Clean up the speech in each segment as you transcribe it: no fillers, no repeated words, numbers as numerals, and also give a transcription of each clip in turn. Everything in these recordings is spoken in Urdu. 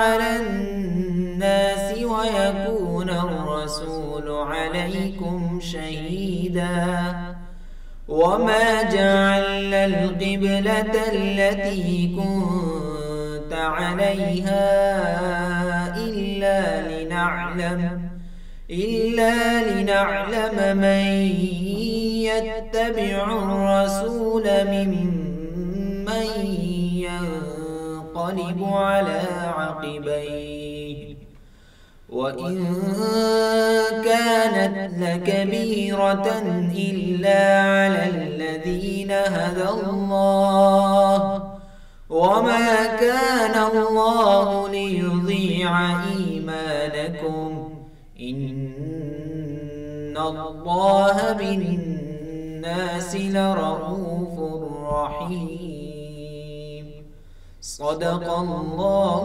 على الناس ويكون الرسول عليكم شهيدا وما جعلنا القبلة التي كنت عليها إلا لنعلم من يتبع الرسول ممن ينقلب على عقبيه وإن كانت لكبيرة إلا على الذين هدى الله وما كان الله ليضيع إيمانكم إن الله بالناس لرؤوف رحيم صدق الله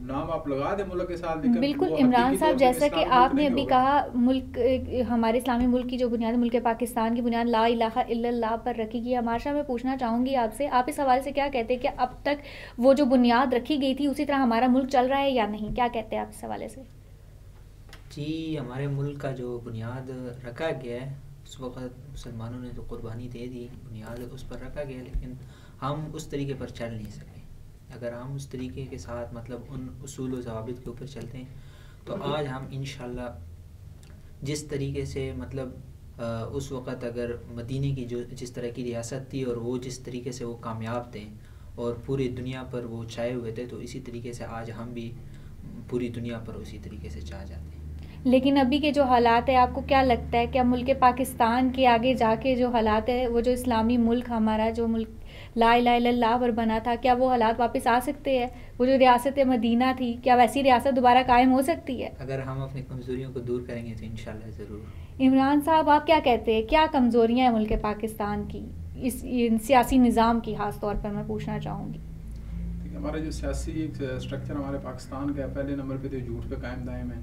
نام آپ لگا دیں ملک کے ساتھ، لیکن بالکل عمران صاحب، جیسا کہ آپ نے ابھی کہا ملک، ہمارے اسلامی ملک کی جو بنیاد ملک پاکستان کی بنیاد لا الہ الا اللہ پر رکھی گئی ہے. مارشا میں پوچھنا چاہوں گی آپ سے، آپ اس حوالے سے کیا کہتے ہیں کہ اب تک وہ جو بنیاد رکھی گئی تھی اسی طرح ہمارا ملک چل رہا ہے یا نہیں؟ کیا کہتے ہیں آپ اس حوالے سے؟ جی، ہمارے ملک کا جو بنیاد رکھا گیا ہے اس وقت مسلمانوں نے تو قربانی دے دی، بنیاد اس پر رکھا گیا، لیکن ہم اس طریقے پر چل نہیں سکے. اگر ہم اس طریقے کے ساتھ مطلب ان اصول و ضوابط کے اوپر چلتے ہیں تو آج ہم انشاءاللہ جس طریقے سے مطلب اس وقت اگر مدینے کی جو جس طرح کی ریاست تھی اور وہ جس طریقے سے وہ کامیاب تھے اور پوری دنیا پر وہ چھائے ہوئے تھے، تو اسی طریقے سے آج ہم بھی پوری دنیا پر اسی طریقے سے چھا جاتے ہیں. لیکن ابھی کے جو حالات ہیں، آپ کو کیا لگتا ہے کہ اب ملک پاکستان کے آگے جا کے جو حالات ہے، وہ جو اسلامی ملک ہمارا جو ملک لا الہ الا اللہ پر بنا تھا، کیا وہ حالات واپس آ سکتے ہیں؟ وہ جو ریاست مدینہ تھی، کیا ویسی ریاست دوبارہ قائم ہو سکتی ہے؟ اگر ہم اپنی کمزوریوں کو دور کریں گے تو انشاءاللہ ضرور. عمران صاحب، آپ کیا کہتے ہیں، کیا کمزوریاں ہیں ملک پاکستان کی اس سیاسی نظام کی؟ خاص طور پر میں پوچھنا چاہوں گی. ہمارا جو سیاسی اسٹرکچر ہمارے پاکستان کا پہلے نمبر پہ تو جھوٹ پہ قائم دائم ہے.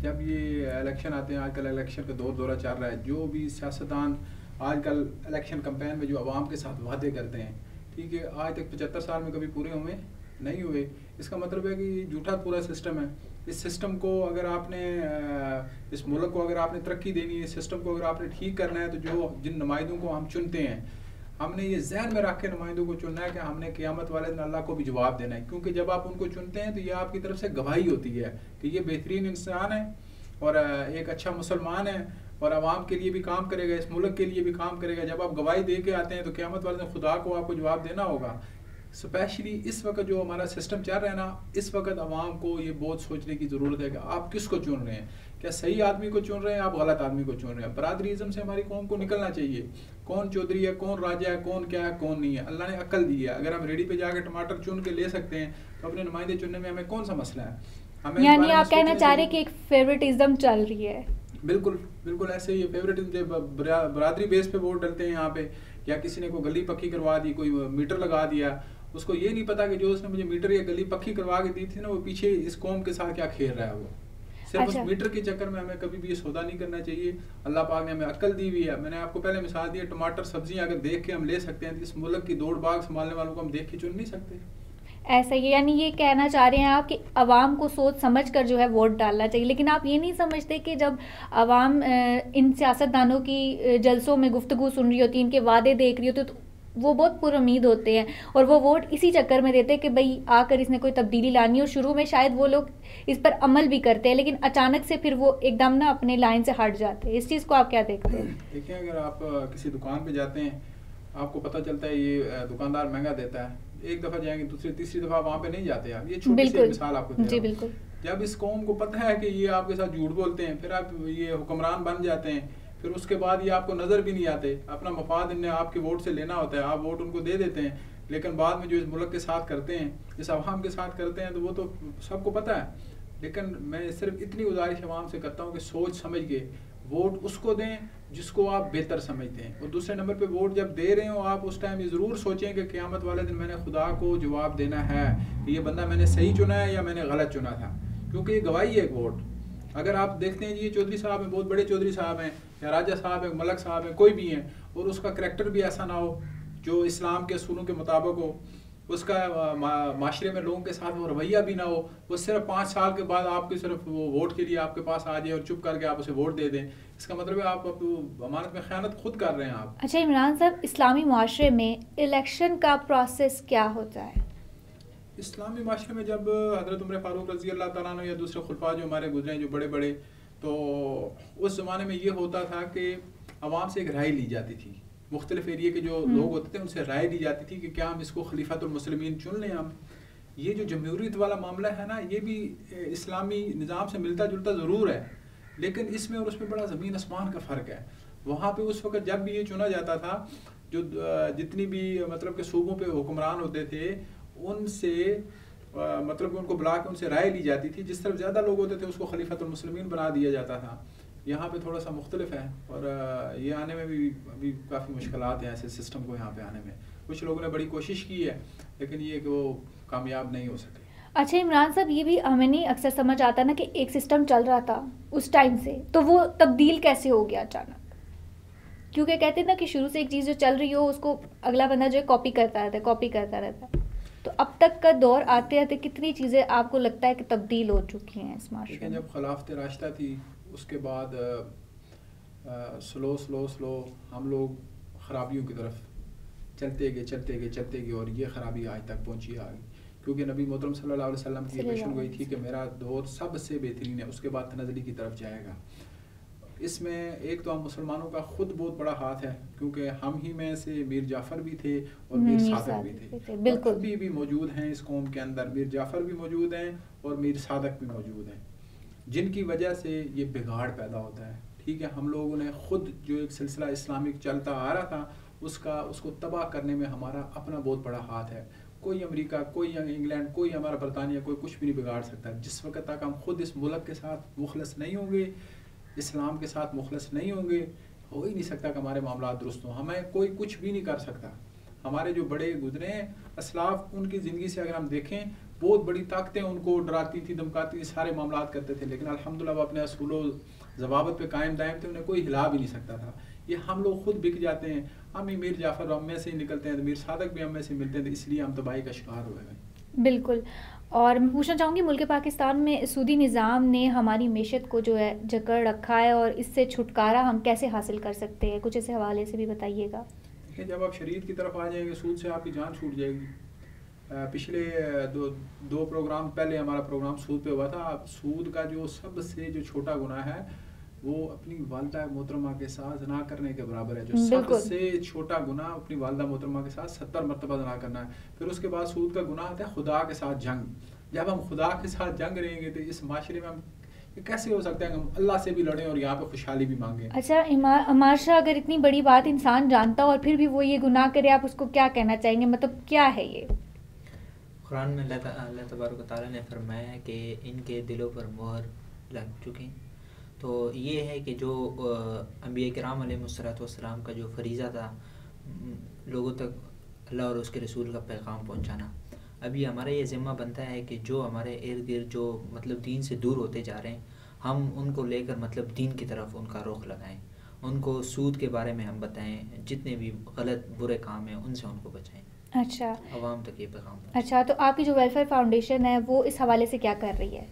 جب یہ الیکشن آتے ہیں، آج کل الیکشن کا دورہ چل رہا ہے، جو بھی سیاستدان آج کل الیکشن کمپین میں جو عوام کے ساتھ وعدے کرتے ہیں، ٹھیک ہے، آج تک 75 سال میں کبھی پورے نہیں ہوئے. اس کا مطلب ہے کہ جھوٹا پورا سسٹم ہے. اس سسٹم کو اگر آپ نے اس ملک کو اگر آپ نے ترقی دینی ہے، اس سسٹم کو اگر آپ نے ٹھیک کرنا ہے، تو جن نمائندوں کو ہم چنتے ہیں، ہم نے یہ ذہن میں رکھ کے نمائندوں کو چننا ہے کہ ہم نے قیامت والے دن اللہ کو بھی جواب دینا ہے. کیونکہ جب آپ ان کو چنتے ہیں تو یہ آپ کی طرف سے گواہی ہوتی ہے کہ یہ بہترین انسان ہے اور ایک اچھا مسلمان ہے اور عوام کے لیے بھی کام کرے گا، اس ملک کے لیے بھی کام کرے گا. جب آپ گواہی دے کے آتے ہیں تو قیامت والے دن خدا کو آپ کو جواب دینا ہوگا. اسپیشلی اس وقت جو ہمارا سسٹم چل رہا ہے نا، اس وقت عوام کو یہ بہت سوچنے کی ضرورت ہے کہ آپ کس کو چن رہے ہیں. کیا صحیح آدمی کو چن رہے ہیں، آپ غلط آدمی کو چن رہے ہیں. برادریزم سے ہماری قوم کو نکلنا چاہیے. کون چودھری ہے، کون راجہ ہے، کون کیا ہے، کون نہیں ہے. اللہ نے عقل دی ہے. اگر ہم ریڈی پہ جا کے ٹماٹر چن کے لے سکتے ہیں تو اپنے نمائندے چننے میں ہمیں کون سا مسئلہ ہے؟ یعنی آپ کہنا چاہ رہے کہ ایک فیوریٹزم چل رہی ہے. بالکل بالکل ایسے ہی فیوریٹزم، برادری بیس پہ ووٹ ڈلتے ہیں یہاں پہ. یا کسی نے کوئی گلی پکی کروا دی، کوئی میٹر لگا دیا، اس کو یہ نہیں پتا کہ جو اس نے مجھے میٹر یا گلی پکی کروا کے دی تھی نا، وہ پیچھے اس قوم کے ساتھ کیا کھیل رہا ہے. وہ صرف اس میٹر کے چکر میں ہمیں کبھی بھی یہ سودا نہیں کرنا چاہیے. اللہ پاک نے ہمیں عقل دی ہوئی ہے. میں نے آپ کو پہلے مثال دی ہے، ٹماٹر سبزیاں اگر دیکھ کے ہم لے سکتے ہیں تو اس ملک کی دوڑ بھاگ سنبھالنے والوں کو ہم دیکھ کے چن نہیں سکتے. ایسا ہی، یعنی یہ کہنا چاہ رہے ہیں آپ کہ عوام کو سوچ سمجھ کر جو ہے ووٹ ڈالنا چاہیے. لیکن آپ یہ نہیں سمجھتے کہ جب عوام ان سیاستدانوں کی جلسوں میں گفتگو سن رہی ہوتی ہے، ان کے وعدے دیکھ رہی ہوتی ہے، تو وہ بہت پر امید ہوتے ہیں اور وہ ووٹ اسی چکر میں دیتے ہیں کہ بھئی آ کر اس نے کوئی تبدیلی لانی ہے. اور شروع میں شاید وہ لوگ اس پر عمل بھی کرتے ہیں، لیکن اچانک سے پھر وہ ایک دم نا اپنے لائن سے ہٹ جاتے ہیں. اس چیز کو آپ کیا دیکھتے ہیں؟ دیکھیں، اگر آپ کسی دکان پہ جاتے ہیں، آپ کو پتہ چلتا ہے یہ دکاندار مہنگا دیتا ہے، ایک دفعہ جائیں گے، دوسری تیسری دفعہ وہاں پہ نہیں جاتے آپ. یہ چھوٹی سی مثال آپ کو دے رہا ہوں. جی بالکل. جب اس قوم کو پتہ ہے کہ یہ آپ کے ساتھ جھوٹ بولتے ہیں، پھر آپ یہ حکمران بن جاتے ہیں، پھر اس کے بعد یہ آپ کو نظر بھی نہیں آتے. اپنا مفاد ان نے آپ کے ووٹ سے لینا ہوتا ہے، آپ ووٹ ان کو دے دیتے ہیں، لیکن بعد میں جو اس ملک کے ساتھ کرتے ہیں، اس عوام کے ساتھ کرتے ہیں، تو وہ تو سب کو پتہ ہے. لیکن میں صرف اتنی گزارش عوام سے کرتا ہوں کہ سوچ سمجھ کے ووٹ اس کو دیں جس کو آپ بہتر سمجھتے ہیں. اور دوسرے نمبر پہ ووٹ جب دے رہے ہوں، آپ اس ٹائم یہ ضرور سوچیں کہ قیامت والے دن میں نے خدا کو جواب دینا ہے کہ یہ بندہ میں نے صحیح چنا ہے یا میں نے غلط چنا تھا. کیونکہ یہ گواہی ہے ایک ووٹ. اگر آپ دیکھتے ہیں جی یہ چودھری صاحب ہیں، بہت بڑے چودھری صاحب ہیں، یا راجہ صاحب ہیں، ملک صاحب ہیں، کوئی بھی ہیں، اور اس کا کریکٹر بھی ایسا نہ ہو جو اسلام کے اصولوں کے مطابق ہو، اس کا معاشرے میں لوگوں کے ساتھ وہ رویہ بھی نہ ہو، وہ صرف 5 سال کے بعد آپ کے صرف وہ ووٹ کے لیے آپ کے پاس آ جائے اور چپ کر کے آپ اسے ووٹ دے دیں، اس کا مطلب ہے آپ امانت میں خیانت خود کر رہے ہیں آپ. اچھا عمران صاحب، اسلامی معاشرے میں الیکشن کا پروسیس کیا ہوتا ہے؟ اسلامی معاشرے میں جب حضرت عمر فاروق رضی اللہ تعالیٰ عنہ یا دوسرے خلفاء جو ہمارے گزرے ہیں جو بڑے بڑے، تو اس زمانے میں یہ ہوتا تھا کہ عوام سے ایک رائے لی جاتی تھی. مختلف ایریے کے جو لوگ ہوتے تھے ان سے رائے لی جاتی تھی کہ کیا ہم اس کو خلیفۃ المسلمین چن لیں. ہم یہ جو جمہوریت والا معاملہ ہے نا، یہ بھی اسلامی نظام سے ملتا جلتا ضرور ہے، لیکن اس میں اور اس میں بڑا زمین آسمان کا فرق ہے. وہاں پہ اس وقت جب بھی یہ چنا جاتا تھا، جو جتنی بھی مطلب کہ صوبوں پہ حکمران ہوتے تھے، ان سے مطلب کہ ان کو بلا کے ان سے رائے لی جاتی تھی. جس طرف زیادہ لوگ ہوتے تھے اس کو خلیفۃ المسلمین بنا دیا جاتا تھا. یہاں پہ تھوڑا سا مختلف ہے، اور یہ آنے میں بھی ابھی کافی مشکلات ہیں ایسے سسٹم کو یہاں پہ آنے میں. کچھ لوگوں نے بڑی کوشش کی ہے، لیکن یہ کہ وہ کامیاب نہیں ہو سکے. اچھا عمران صاحب، یہ بھی ہمیں نہیں اکثر سمجھ آتا نا کہ ایک سسٹم چل رہا تھا اس ٹائم سے، تو وہ تبدیل کیسے ہو گیا اچانک؟ کیونکہ کہتے ہیں نا کہ شروع سے ایک چیز جو چل رہی ہو اس کو اگلا بندہ جو ہے کاپی کرتا رہتا ہے. تو اب تک کا دور آتے آتے کتنی چیزیں آپ کو لگتا ہے کہ تبدیل ہو چکی ہیں اس معاشرے میں؟ جب خلافت راشدہ تھی اس کے بعد سلو ہم لوگ خرابیوں کی طرف چلتے گئے اور یہ خرابی آج تک پہنچی آ گئی. کیونکہ نبی محترم صلی اللہ علیہ وسلم کی پیشن گوئی تھی کہ میرا دور سب سے بہترین ہے، اس کے بعد تنزلی کی طرف جائے گا. اس میں ایک تو ہم مسلمانوں کا خود بہت بڑا ہاتھ ہے، کیونکہ ہم ہی میں سے میر جعفر بھی تھے اور میر صادق بھی تھے، بالکل ابھی بھی موجود ہیں اس قوم کے اندر. میر جعفر بھی موجود ہیں اور میر صادق بھی موجود ہیں، جن کی وجہ سے یہ بگاڑ پیدا ہوتا ہے. ٹھیک ہے، ہم لوگوں نے خود جو ایک سلسلہ اسلامک چلتا آ رہا تھا اس کو تباہ کرنے میں ہمارا اپنا بہت بڑا ہاتھ ہے. کوئی امریکہ، کوئی انگلینڈ، کوئی ہمارا برطانیہ، کوئی کچھ بھی نہیں بگاڑ سکتا. جس وقت تک ہم خود اس ملک کے ساتھ مخلص نہیں ہوں گے، اسلام کے ساتھ مخلص نہیں ہوں گے، ہو ہی نہیں سکتا کہ ہمارے معاملات درست ہوں. ہمیں کوئی کچھ بھی نہیں کر سکتا. ہمارے جو بڑے گزرے ہیں اسلاف، ان کی زندگی سے اگر ہم دیکھیں، بہت بڑی طاقتیں ان کو ڈراتی تھی، دھمکاتی تھی، سارے معاملات کرتے تھے، لیکن الحمدللہ وہ اپنے اصول و ضوابط پہ قائم دائم تھے، انہیں کوئی ہلا بھی نہیں سکتا تھا. یہ ہم لوگ خود بک جاتے ہیں. ہم ہی میر جعفر ہم میں سے ہی نکلتے ہیں، میر صادق بھی ہم میں سے ملتے ہیں، اس لیے ہم تباہی کا شکار ہوئے ہیں. بالکل. اور میں پوچھنا چاہوں گی، ملک پاکستان میں سودی نظام نے ہماری معیشت کو جو ہے جکڑ رکھا ہے، اور اس سے چھٹکارا ہم کیسے حاصل کر سکتے ہیں؟ کچھ اس حوالے سے بھی بتائیے گا. جب آپ شریعت کی طرف آ جائیں گے، سود سے آپ کی جان چھوٹ جائے گی. پچھلے دو پروگرام پہلے ہمارا پروگرام سود پہ ہوا تھا. سود کا جو سب سے جو چھوٹا گناہ ہے وہ اپنی والدہ محترمہ کے ساتھ زنا کرنے کے برابر ہے. جو سب سے چھوٹا گناہ اپنی والدہ محترمہ کے ساتھ 70 مرتبہ زنا کرنا ہے. پھر اس کے بعد سود کا گناہ آتا ہے خدا کے ساتھ جنگ. جب ہم خدا کے ساتھ جنگ رہیں گے تو اس معاشرے میں ہم کیسے ہو سکتا ہے کہ ہم اللہ سے بھی لڑیں اور یہاں پہ خوشحالی بھی مانگیں؟ اچھا عمار شاہ، اگر اتنی بڑی بات انسان جانتا اور پھر بھی وہ یہ گناہ کرے، آپ اس کو کیا کہنا چاہیں گے؟ مطلب کیا ہے یہ؟ قرآن میں اللہ تبارک و تعالیٰ نے فرمایا ہے کہ ان کے دلوں پر مہر لگ چکی. تو یہ ہے کہ جو انبیاء کرام علیہ السلام کا جو فریضہ تھا لوگوں تک اللہ اور اس کے رسول کا پیغام پہنچانا، ابھی ہمارا یہ ذمہ بنتا ہے کہ جو ہمارے ارد گرد جو مطلب دین سے دور ہوتے جا رہے ہیں، ہم ان کو لے کر مطلب دین کی طرف ان کا رخ لگائیں، ان کو سود کے بارے میں ہم بتائیں، جتنے بھی غلط برے کام ہیں ان سے ان کو بچائیں. اچھا، عوام تک یہ پیغام. اچھا، تو آپ کی جو ویلفیئر فاؤنڈیشن ہے وہ اس حوالے سے کیا کر رہی ہے؟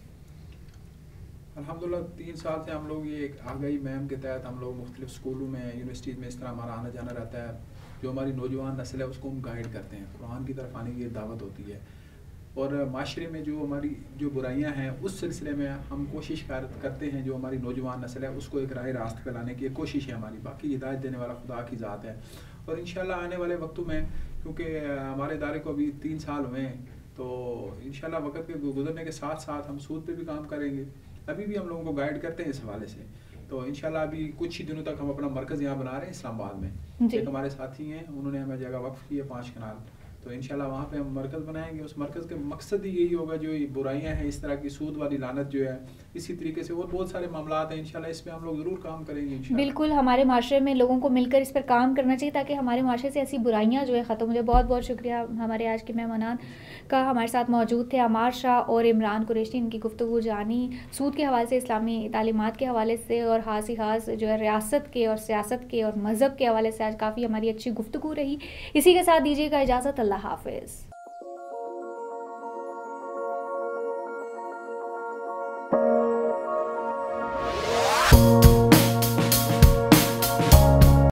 الحمدللہ 3 سال سے ہم لوگ یہ آگاہی مہم کے تحت ہم لوگ مختلف اسکولوں میں، یونیورسٹیز میں اس طرح ہمارا آنا جانا رہتا ہے. جو ہماری نوجوان نسل ہے اس کو ہم گائیڈ کرتے ہیں، قرآن کی طرف آنے کی دعوت ہوتی ہے. اور معاشرے میں جو ہماری جو برائیاں ہیں اس سلسلے میں ہم کوشش کرتے ہیں، جو ہماری نوجوان نسل ہے اس کو ایک راہ راست پہ لانے کی کوشش ہے ہماری. باقی ہدایت دینے والا خدا کی ذات ہے. اور انشاءاللہ آنے والے وقتوں میں، کیونکہ ہمارے ادارے کو ابھی 3 سال ہوئے ہیں، تو انشاءاللہ وقت کے گزرنے کے ساتھ ساتھ ہم سود پہ بھی کام کریں گے. ابھی بھی ہم لوگوں کو گائیڈ کرتے ہیں اس حوالے سے. تو انشاءاللہ ابھی کچھ ہی دنوں تک ہم اپنا مرکز یہاں بنا رہے ہیں اسلام آباد میں. ایک ہمارے ساتھی ہیں، انہوں نے ہمیں جگہ وقف کی ہے 5 کنال. تو انشاءاللہ وہاں پہ ہم مرکز بنائیں گے. اس مرکز کے مقصد ہی یہی ہوگا، جو برائیاں ہیں اس طرح کی سود والی لعنت جو ہے، اسی طریقے سے اور بہت سارے معاملات ہیں، انشاءاللہ اس پہ ہم لوگ ضرور کام کریں گے انشاءاللہ. بالکل، ہمارے معاشرے میں لوگوں کو مل کر اس پر کام کرنا چاہیے تاکہ ہمارے معاشرے سے ایسی برائیاں جو ہے ختم ہو جائے. بہت بہت شکریہ ہمارے آج کے مہمانان کا. ہمارے ساتھ موجود تھے عمار شاہ اور عمران قریشی. ان کی گفتگو جانی سود کے حوالے سے، اسلامی تعلیمات کے حوالے سے، اور خاص ہی خاص جو ہے ریاست کے اور سیاست کے اور مذہب کے حوالے سے آج کافی ہماری اچھی گفتگو رہی. اسی کے ساتھ دیجیے گا اجازت. اللہ حافظ.